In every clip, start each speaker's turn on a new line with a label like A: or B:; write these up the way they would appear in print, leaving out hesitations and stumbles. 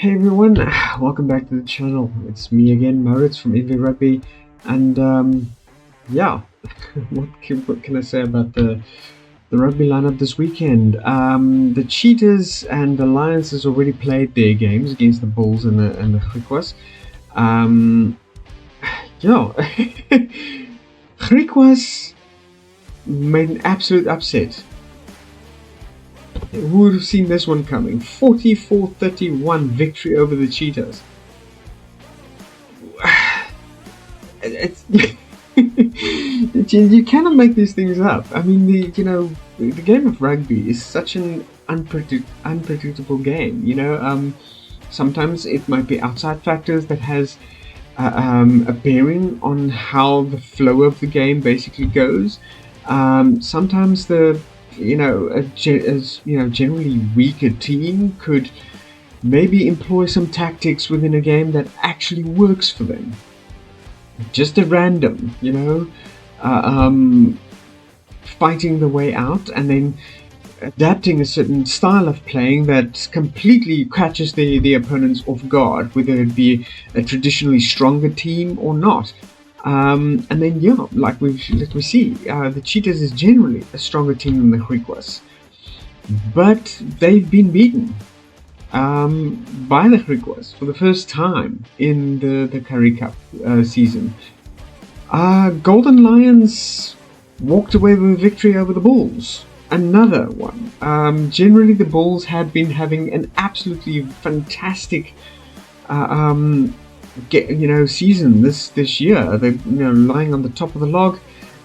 A: Hey everyone, welcome back to the channel. It's me again, Maurits from MVRugby, and yeah, what can I say about the rugby lineup this weekend? The Cheetahs and the Lions has already played their games against the Bulls and the Griquas. Yeah, Griquas made an absolute upset. Who would have seen this one coming? 44-31 victory over the Cheetahs. You cannot make these things up. I mean, the game of rugby is such an unpredictable game. Sometimes it might be outside factors that has a bearing on how the flow of the game basically goes. Sometimes generally weaker team could maybe employ some tactics within a game that actually works for them. Just at random, fighting the way out and then adapting a certain style of playing that completely catches the opponents off guard, whether it be a traditionally stronger team or not. And then, like we see, the Cheetahs is generally a stronger team than the Griquas, but they've been beaten by the Griquas for the first time in the Currie Cup season. Golden Lions walked away with a victory over the Bulls. Another one. Generally, the Bulls had been having an absolutely fantastic season this year. They're lying on the top of the log,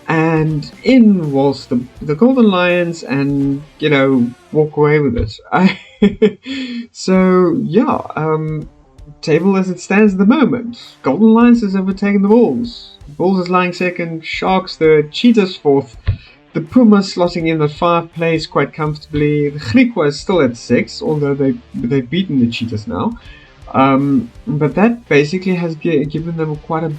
A: and in whilst the Golden Lions and walk away with it. So table as it stands at the moment, Golden Lions has overtaken the Bulls. Bulls is lying second, Sharks the Cheetahs fourth, the Pumas slotting in the 5th place quite comfortably. The Griquas still at 6, although they've beaten the Cheetahs now. But that basically has given them quite a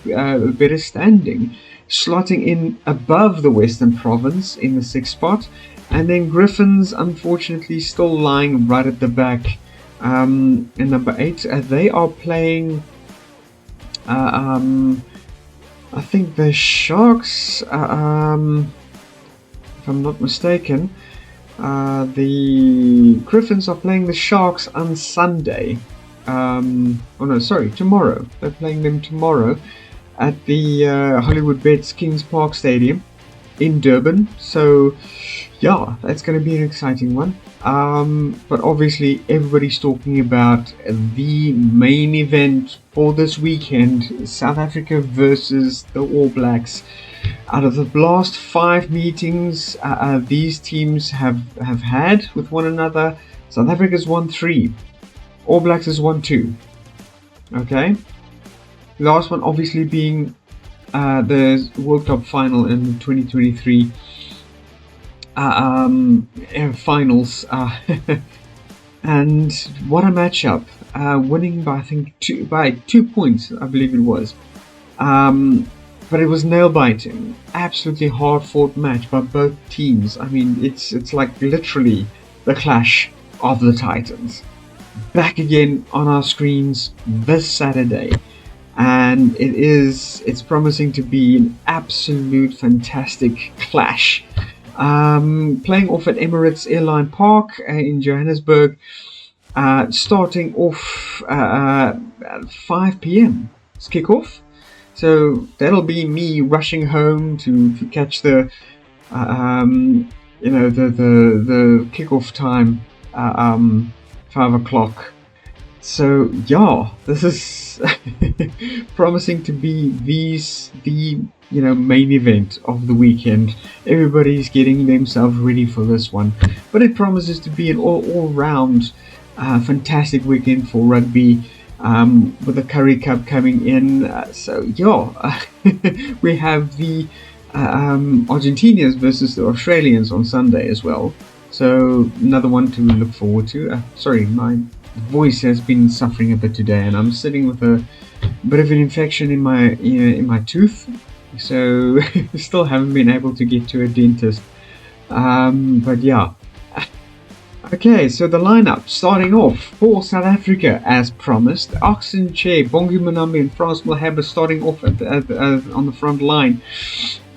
A: better standing, slotting in above the Western Province in the 6th spot, and then Griffins unfortunately still lying right at the back in number 8. They are playing I think the Sharks, if I'm not mistaken, the Griffins are playing the Sharks on Sunday. Tomorrow. They're playing them tomorrow at the Hollywood Bets Kings Park Stadium in Durban. So, that's going to be an exciting one. But obviously, everybody's talking about the main event for this weekend: South Africa versus the All Blacks. Out of the last 5 meetings these teams have had with one another, South Africa's won 3. All Blacks has won 2. Okay. Last one obviously being the World Cup final in the 2023 finals. And what a matchup. Winning by, I think, 2 points, I believe it was. But it was nail-biting. Absolutely hard-fought match by both teams. I mean, it's like literally the clash of the Titans. Back again on our screens this Saturday, and it's promising to be an absolute fantastic clash. Playing off at Emirates Airline Park in Johannesburg, starting off at 5 p.m. It's kickoff, so that'll be me rushing home to catch the kickoff time. 5 o'clock. So this is promising to be the main event of the weekend. Everybody's getting themselves ready for this one, but it promises to be an all-round fantastic weekend for rugby, with the Currie Cup coming in. We have the Argentinians versus the Australians on Sunday as well. So another one to look forward to. Sorry, my voice has been suffering a bit today, and I'm sitting with a bit of an infection in my tooth. So still haven't been able to get to a dentist. But Okay, so the lineup starting off for South Africa as promised. Oxen Che, Bongi Manambi, and Frans Malherbe starting off on the front line.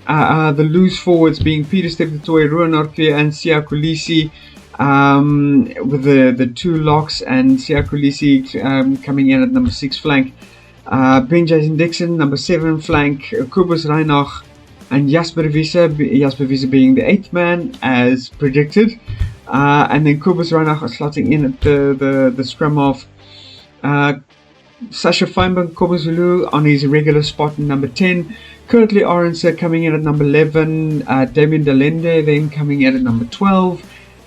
A: The loose forwards being Peter Steptoe, Ruan Arclea, and Sia Kolisi, with the two locks, and Sia Kolisi coming in at number 6 flank. Ben Jason Dixon, number 7 flank. Kobus Reinach and Jasper Wiese being the 8th man as predicted. And then Kobus Reinach slotting in at the scrum off. Sasha Feinberg, Kobuzulu on his regular spot in number 10. Curtly Orense coming in at number 11. Damien Delende then coming in at number 12.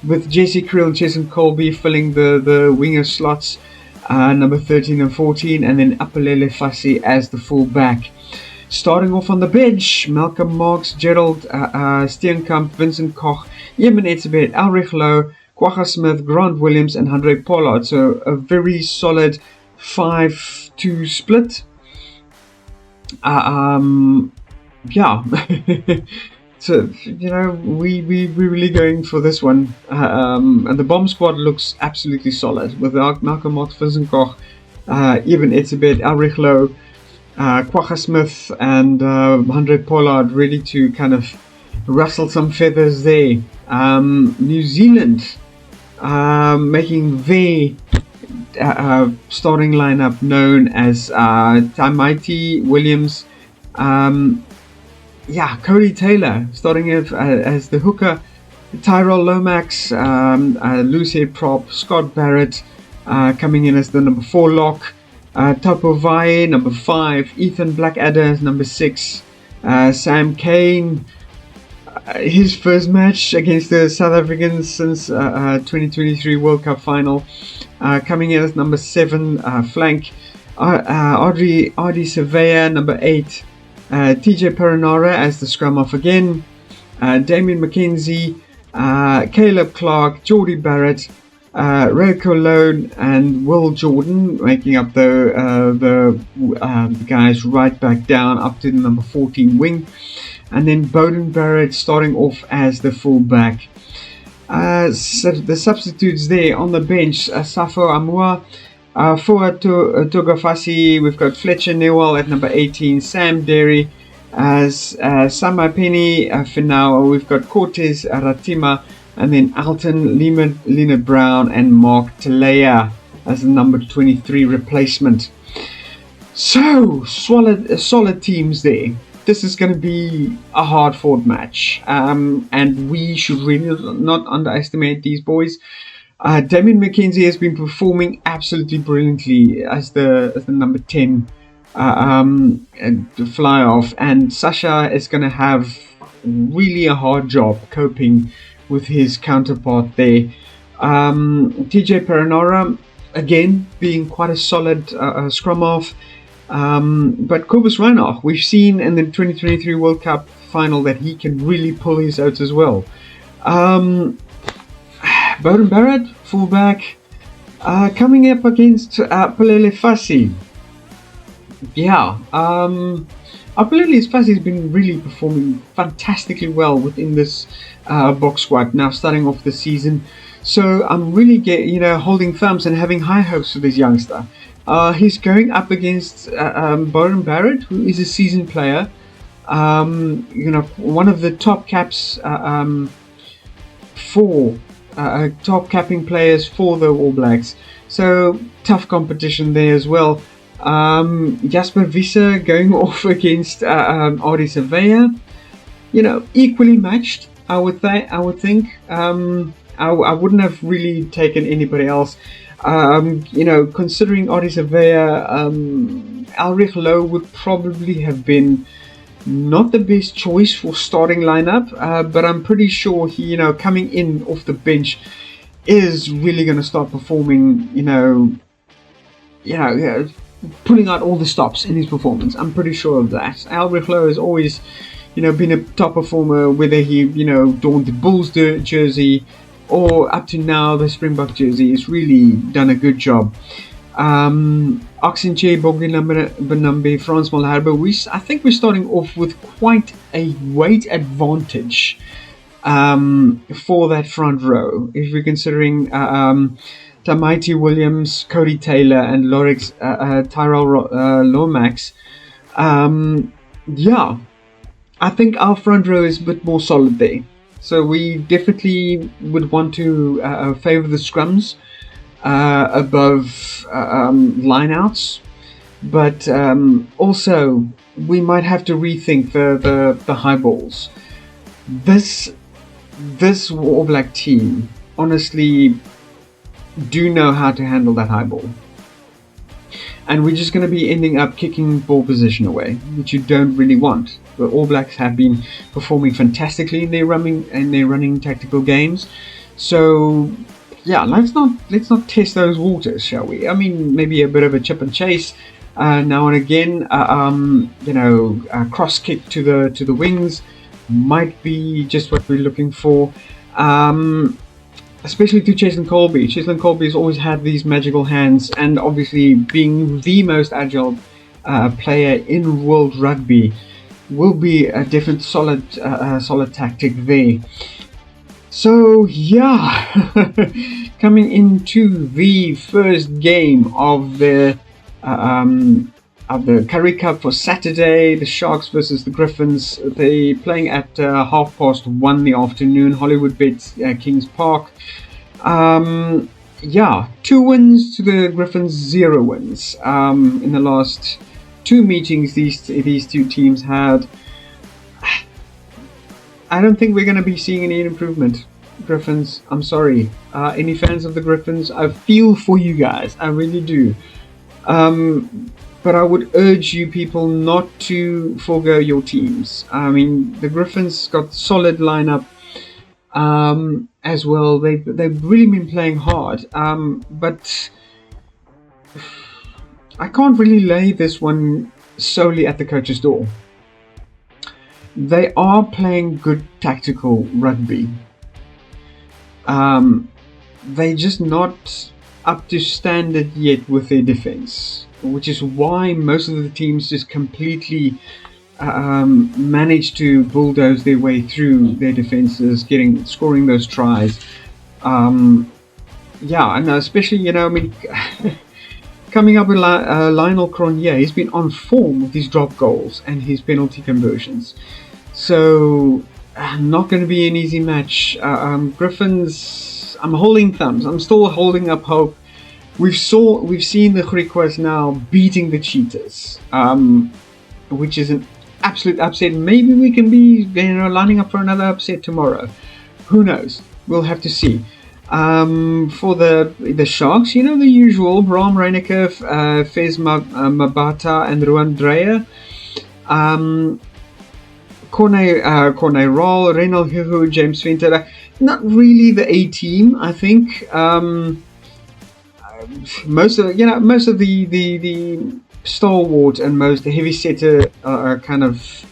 A: With Jesse Creel and Jason Colby filling the winger slots, number 13 and 14. And then Apelele Fassi as the full back. Starting off on the bench, Malcolm Marks, Gerald Steenkamp, Vincent Koch, Yemen Etzebeth, Ulrich Lowe, Kwagga Smith, Grant Williams, and Andre Pollard. So a very solid 5-2 split. Yeah. So, we really going for this one. And the bomb squad looks absolutely solid with Malcolm Marks, Vincent Koch, Yemen Etzebeth, Ulrich Lowe, Kwagga Smith, and Andre Pollard ready to kind of rustle some feathers there. New Zealand making their starting lineup known as Tamaiti Williams, Cody Taylor starting as the hooker, Tyrell Lomax, Lucy Prop, Scott Barrett coming in as the number 4 lock, Tapo Vai number 5, Ethan Blackadder number 6, Sam Kane, his first match against the South Africans since 2023 World Cup final, coming in as number 7 flank, Audrey Surveyor number 8, TJ Perenara as the scrum off again, Damien McKenzie, Caleb Clark, Geordie Barrett, Ray Cologne, and Will Jordan making up the guys right back down up to the number 14 wing. And then Bowden Barrett starting off as the full back. So the substitutes there on the bench, Safo Amua, Foa Togafasi, we've got Fletcher Newell at number 18, Sam Derry as Sama Penny for now, we've got Cortez Ratima, and then Alton, Leonard Brown, and Mark Talea as the number 23 replacement. So, solid teams there. This is going to be a hard-fought match, and we should really not underestimate these boys. Damien McKenzie has been performing absolutely brilliantly as the number 10 fly off, and Sasha is going to have really a hard job coping with his counterpart there. TJ Perenara again being quite a solid scrum off. But Kobus Reinach, we've seen in the 2023 World Cup final that he can really pull his oats as well. Bowden Barrett, fullback, coming up against Apelele Fassi. Apelele Fassi has been really performing fantastically well within this box squad now starting off the season. So I'm really holding thumbs and having high hopes for this youngster. He's going up against Bowden Barrett, who is a seasoned player. One of the top caps top capping players for the All Blacks. So tough competition there as well. Jasper Wiese going off against Audrey Surveyor. Equally matched. I would think. I wouldn't have really taken anybody else. Considering Audrey Surveyor, Ulrich Lowe would probably have been not the best choice for starting lineup, but I'm pretty sure he, coming in off the bench, is really going to start performing, pulling out all the stops in his performance. I'm pretty sure of that. Ulrich Lowe has always, been a top performer, whether he, donned the Bulls jersey or up to now the Springbok jersey. Has really done a good job. Oxenche, Benambe, Frans Malherbe. I think we're starting off with quite a weight advantage for that front row. If we're considering Tamaiti Williams, Cody Taylor, and Tyrell Lomax, yeah, I think our front row is a bit more solid there. So we definitely would want to favour the scrums above lineouts, but also we might have to rethink the high balls. This All Black team honestly do know how to handle that high ball. And we're just going to be ending up kicking ball position away, which you don't really want. The All Blacks have been performing fantastically in their running tactical games. So yeah, let's not test those waters, shall we? I mean, maybe a bit of a chip and chase now and again. A cross kick to the wings might be just what we're looking for. Especially to Cheslin Colby. Cheslin Colby has always had these magical hands, and obviously being the most agile player in world rugby will be a different solid tactic there. So yeah, coming into the first game of the Currie Cup for Saturday, the Sharks versus the Griffins. They're playing at 1:30 in the afternoon, Hollywood Bet, Kings Park. 2 wins to the Griffins, 0 wins. In the last 2 meetings these two teams had. I don't think we're going to be seeing any improvement. Griffins, I'm sorry. Any fans of the Griffins, I feel for you guys. I really do. But I would urge you people not to forego your teams. I mean, the Griffins got solid lineup as well. They've really been playing hard. But I can't really lay this one solely at the coach's door. They are playing good tactical rugby. They're just not up to standard yet with their defense, which is why most of the teams just completely manage to bulldoze their way through their defenses, scoring those tries. And especially, coming up with Lionel Cronje, he's been on form with his drop goals and his penalty conversions. So, not going to be an easy match. Griffins, I'm holding thumbs. I'm still holding up hope. We've seen the Griquas now beating the Cheetahs, which is an absolute upset. Maybe we can be lining up for another upset tomorrow. Who knows? We'll have to see. For the Sharks, the usual: Bram Reinecker, Fez Mabata, and Ruan Dreyer. Corne Roll, Renal Hihu, James Venter. Not really the A team, I think. Most of the stalwart and most heavy setter kind of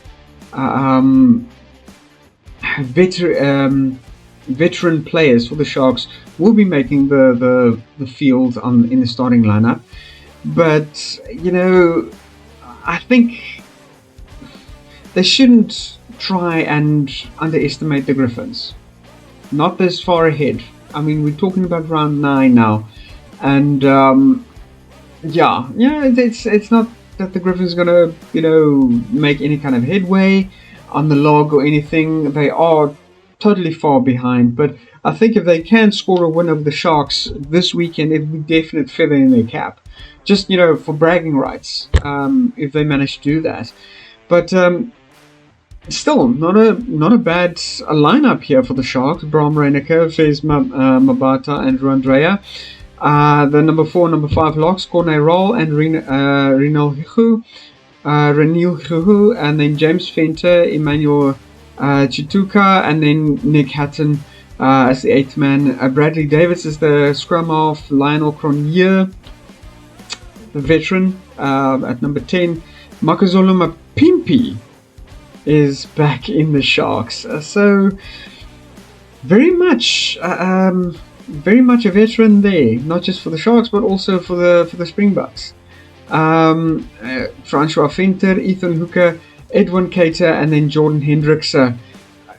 A: veteran players for the Sharks will be making the field in the starting lineup. But I think they shouldn't try and underestimate the Griffins. Not this far ahead. I mean, we're talking about round 9 now. And it's not that the Griffins are gonna make any kind of headway on the log or anything. They are totally far behind, but I think if they can score a win over the Sharks this weekend, it would be definite feather in their cap, just for bragging rights, if they manage to do that. But still, not a bad lineup here for the Sharks. Bram Reinecker, Fez Mabata, and Ruandrea. The number 4, number 5 locks, Corne Roll and Renal Hihu, and then James Venter, Emmanuel Chituka, and then Nick Hatton as the 8th man. Bradley Davis is the scrum half. Lionel Cronje, the veteran, at number 10. Makazolo Mapimpi is back in the Sharks. So very much a veteran there, not just for the Sharks but also for the Springboks. Francois Venter, Ethan Hooker, Edwin Cater, and then Jordan Hendricks.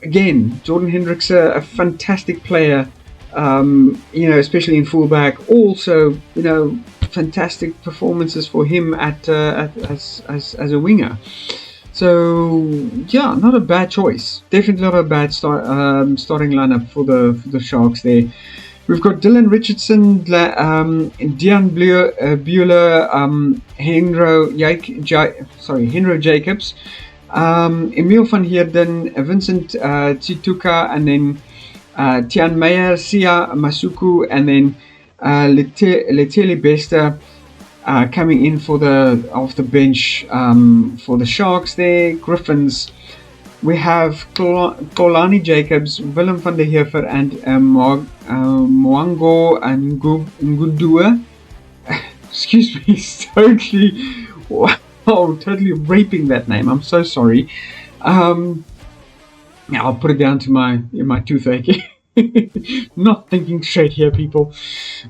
A: again, Jordan Hendricks, a fantastic player, especially in fullback. Also, fantastic performances for him as a winger. So yeah, not a bad choice. Definitely not a bad starting lineup for the Sharks there. We've got Dylan Richardson, Dean Bueller, Henro Jacobs, Emil van Heerden, Vincent Chituka, and then Tian Meyer, Sia Masuku, and then Leteli Bester coming in off the bench for the Sharks there. Griffins, we have Kolani Jacobs, Willem van der Heever, and Mwango and Ngudua. Excuse me, totally raping that name. I'm so sorry. I'll put it down to my toothache. Not thinking straight here, people.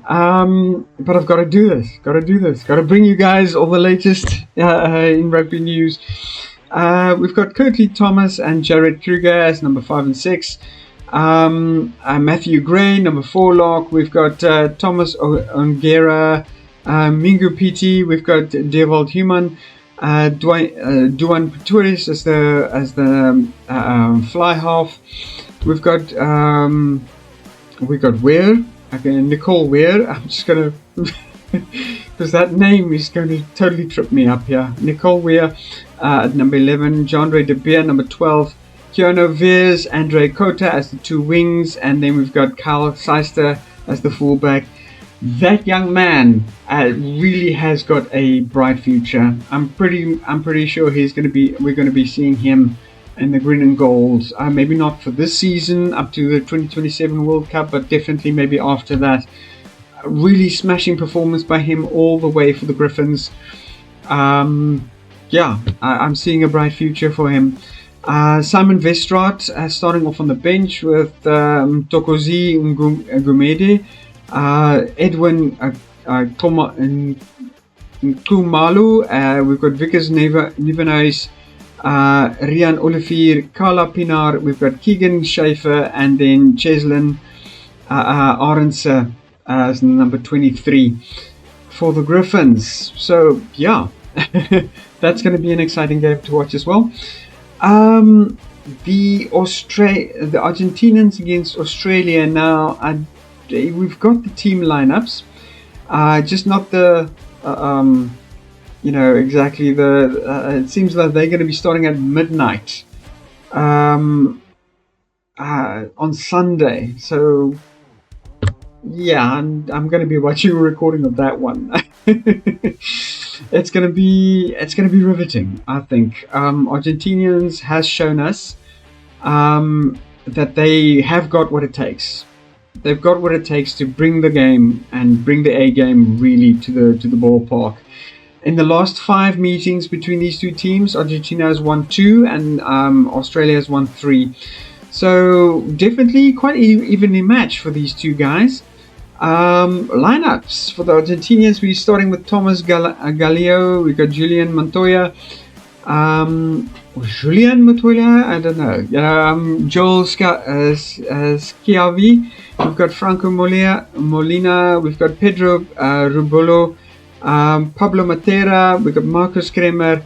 A: But I've got to do this. Got to bring you guys all the latest in rugby news. We've got Curtly Thomas and Jared Kruger as number 5 and 6. Matthew Gray, number 4 lock. We've got Thomas Ongera, Mingu Piti. We've got Dewald Human, Duan Paturis as the fly half. We've got Weir, Nicole Weir. I'm just gonna because that name is going to totally trip me up here. Nicole Weir at number 11, Jandre De Beer number 12, Keanu Veers, Andre Kota as the 2 wings, and then we've got Kyle Seister as the fullback. That young man really has got a bright future. I'm pretty sure we're going to be seeing him in the green and gold. Maybe not for this season up to the 2027 World Cup, but definitely maybe after that. Really smashing performance by him all the way for the Griffins. I'm seeing a bright future for him. Simon Vestraat starting off on the bench with Tokozi Ngumede, Edwin Kumalu, we've got Vickers Nevenhuis, Rian Olivier, Carla Pinar, we've got Keegan Schaefer, and then Cheslin Arendse as number 23 for the Griffins. So yeah, that's going to be an exciting game to watch as well. The Argentinians against Australia now. We've got the team lineups, just not the exactly the. It seems like they're going to be starting at midnight on Sunday. So yeah, I'm going to be watching a recording of that one. It's going to be riveting, I think. Argentinians has shown us that they have got what it takes. They've got what it takes to bring the game and bring the A game really to the ballpark. In the last 5 meetings between these two teams, Argentina has won 2 and Australia has won 3. So definitely quite evenly matched for these two guys. Lineups for the Argentinians, we're starting with Thomas Gallio. We've got Julian Montoya. I don't know. Joel Schiavi. We've got Franco Molina. We've got Pedro Rubolo. Pablo Matera. We've got Marcus Kremer.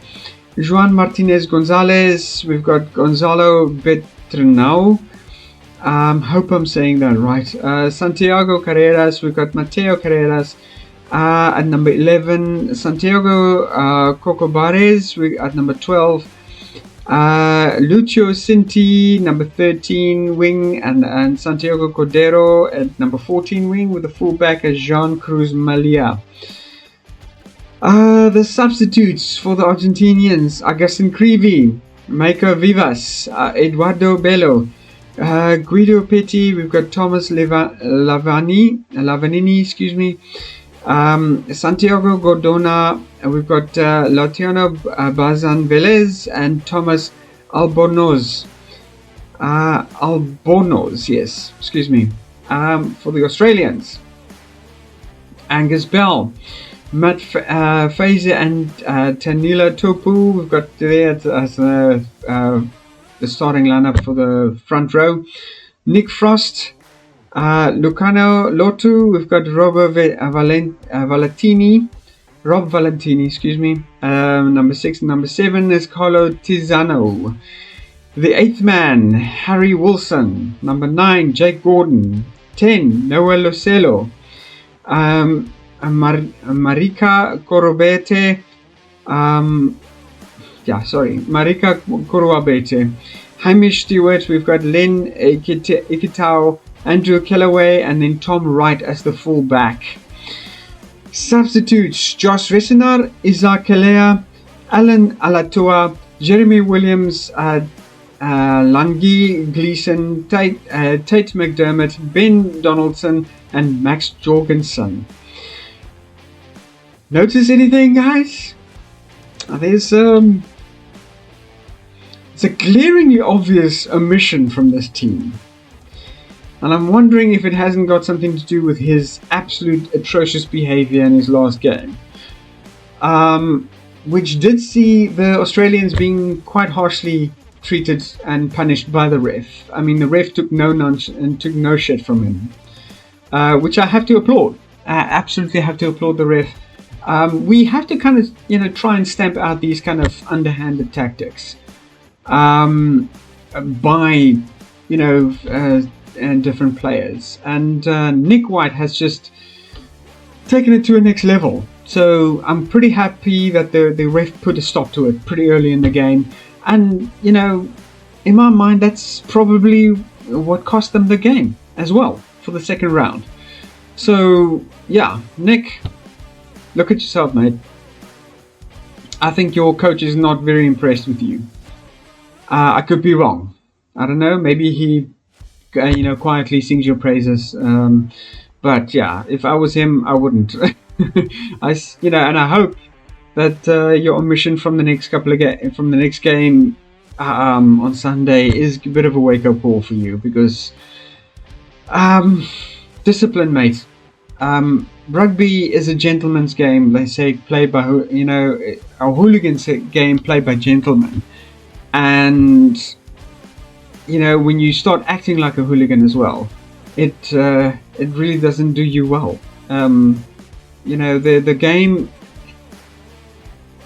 A: Juan Martinez Gonzalez. We've got Gonzalo Betrenau. Hope I'm saying that right. Santiago Carreras. We've got Mateo Carreras at number 11. Santiago Cocobares at number 12. Lucio Cinti, number 13 wing, and Santiago Cordero at number 14 wing, with the fullback as Jean Cruz Malia. The substitutes for the Argentinians: Agustin Creevy, Maiko Vivas, Eduardo Bello, Guido Petti. We've got Thomas Lavanini, excuse me. Santiago Gordona, we've got Latiano Bazan Velez and Thomas Albornoz. Yes, excuse me. For the Australians: Angus Bell, Matt Fraser and Tanila Topu. We've got there as the starting lineup for the front row. Nick Frost, Lucano Lotu. We've got Rob Valentini, excuse me. Number 6 and number 7 is Carlo Tizzano. The 8th man, Harry Wilson. Number 9, Jake Gordon. 10, Noel Losello. Marika Korobete. Marika Korobete. Hamish Stewart. We've got Len Ikitau, Andrew Kellaway, and then Tom Wright as the fullback. Substitutes: Josh Resenar, Isaac Kalea, Alan Alatua, Jeremy Williams, Langi Gleeson, Tate McDermott, Ben Donaldson, and Max Jorgensen. Notice anything, guys? There's it's a glaringly obvious omission from this team. And I'm wondering if it hasn't got something to do with his absolute atrocious behavior in his last game. Which did see the Australians being quite harshly treated and punished by the ref. I mean, the ref took no shit from him. Which I have to applaud. I absolutely have to applaud the ref. We have to kind of, try and stamp out these kind of underhanded tactics. By, and different players, and Nick White has just taken it to a next level. So I'm pretty happy that the ref put a stop to it pretty early in the game, and in my mind that's probably what cost them the game as well for the second round. So yeah, Nick, look at yourself, mate. I think your coach is not very impressed with you. I could be wrong. I don't know, maybe he quietly sings your praises, but yeah, if I was him, I wouldn't. And I hope that your omission from the next game on Sunday is a bit of a wake-up call for you, because discipline, mate. Rugby is a gentleman's game. They say played by a hooligan's game played by gentlemen, and when you start acting like a hooligan as well, it really doesn't do you well. The game,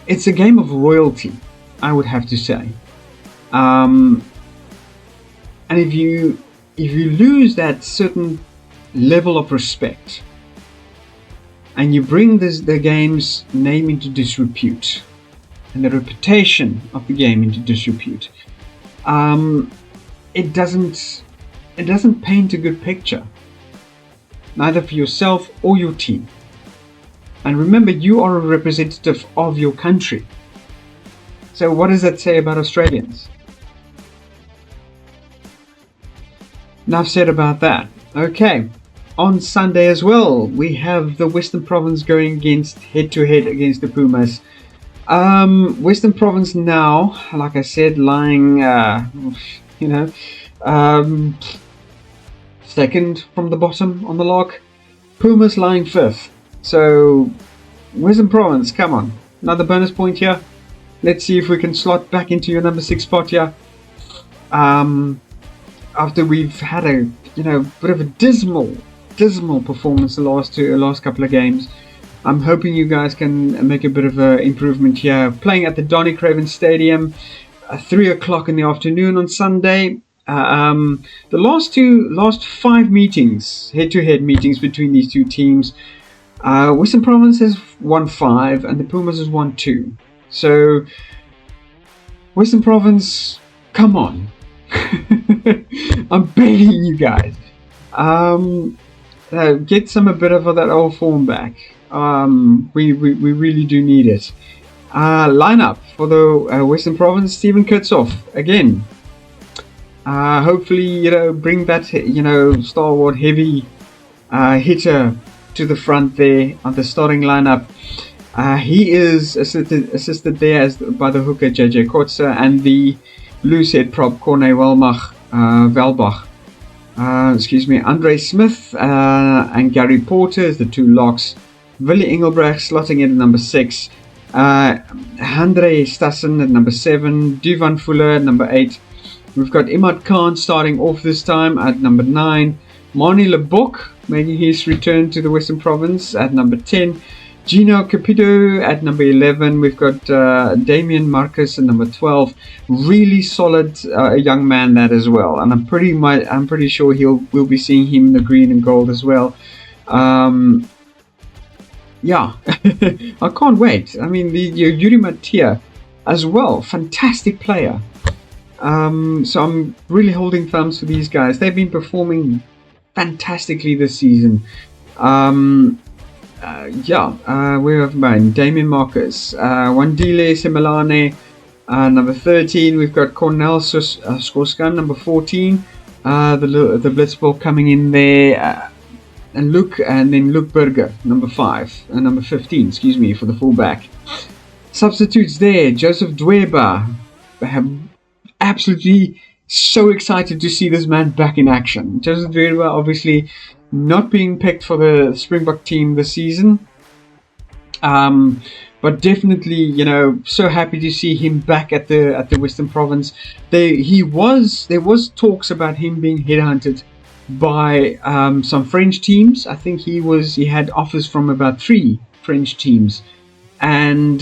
A: it's a game of royalty, I would have to say. And if you lose that certain level of respect, and you bring the game's name into disrepute, and the reputation of the game into disrepute, it doesn't paint a good picture, neither for yourself or your team. And remember, you are a representative of your country. So what does that say about Australians? Enough said about that. Okay, on Sunday as well, we have the Western Province going head-to-head against the Pumas. Western Province now, like I said, lying, second from the bottom on the log. Pumas lying 5th. So, Western Province, come on. Another bonus point here. Let's see if we can slot back into your number 6 spot here. After we've had a, bit of a dismal performance the last couple of games. I'm hoping you guys can make a bit of an improvement here. Playing at the Donny Craven Stadium, 3 o'clock in the afternoon on Sunday. The last 5 meetings, head-to-head meetings between these two teams, Western Province has won 5 and the Pumas has won 2. So, Western Province, come on. I'm begging you guys. Get a bit of that old form back. We really do need it. Lineup for the Western Province: Stephen Kurtzoff again. Hopefully, bring that stalwart heavy hitter to the front there on the starting lineup. He is assisted there by the hooker JJ Kotze and the loosehead prop Corne Velbach. Andre Smith and Gary Porter is the 2 locks. Willie Engelbrecht slotting in at number 6. Andre Stassen at number 7. Duvan Fuller at number 8. We've got Imad Khan starting off this time at number 9. Mani Lebok making his return to the Western Province at number 10. Gino Capito at number 11. We've got Damien Marcus at number 12. Really solid young man that as well, and I'm pretty sure we'll be seeing him in the green and gold as well. Yeah, I can't wait. I mean, Yuri Matia as well, fantastic player. So I'm really holding thumbs for these guys. They've been performing fantastically this season. Where have been Damien Marcus, Wandile Semelane, number 13. We've got Cornel Skorskan, number 14. The Blitzball coming in there, and then Luke Berger, number 5, and number 15. Excuse me, for the fullback. Substitutes there: Joseph Dweba. Absolutely so excited to see this man back in action. Joseph Dweba, obviously not being picked for the Springbok team this season, but definitely, so happy to see him back at the Western Province. There was talks about him being headhunted by some French teams. I think he had offers from about 3 French teams, and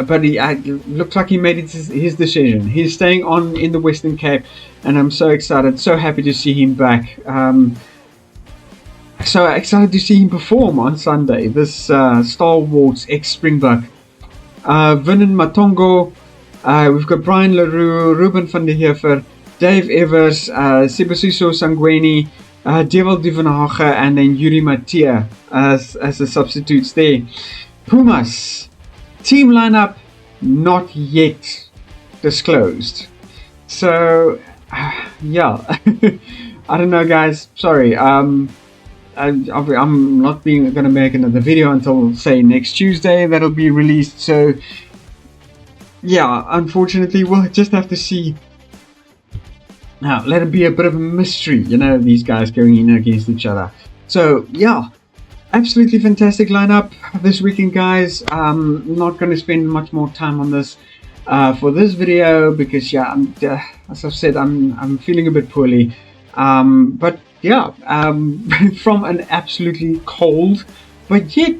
A: but looks like he made his decision. He's staying on in the Western Cape, and I'm so excited, so happy to see him back. So excited to see him perform on Sunday, this stalwart ex-Springbok. Vernon Matongo, we've got Brian Leroux, Ruben van der Heever, Dave Evers, Sibusiso Sangweni, Deval Duvenhage, and then Yuri Matia as the substitutes there. Pumas, team lineup not yet disclosed. So, yeah, I don't know, guys. Sorry. I'm not going to make another video until, say, next Tuesday. That'll be released. So, yeah, unfortunately, we'll just have to see. Now, let it be a bit of a mystery, these guys going in against each other. So, yeah, absolutely fantastic lineup this weekend, guys. I'm not going to spend much more time on this for this video because, yeah, as I've said, I'm feeling a bit poorly. But yeah, from an absolutely cold but yet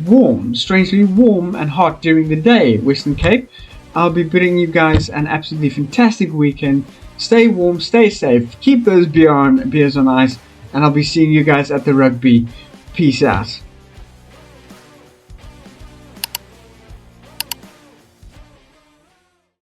A: warm, strangely warm and hot during the day Western Cape, I'll be bidding you guys an absolutely fantastic weekend. Stay warm, stay safe, keep those beers on ice, and I'll be seeing you guys at the rugby. Peace out.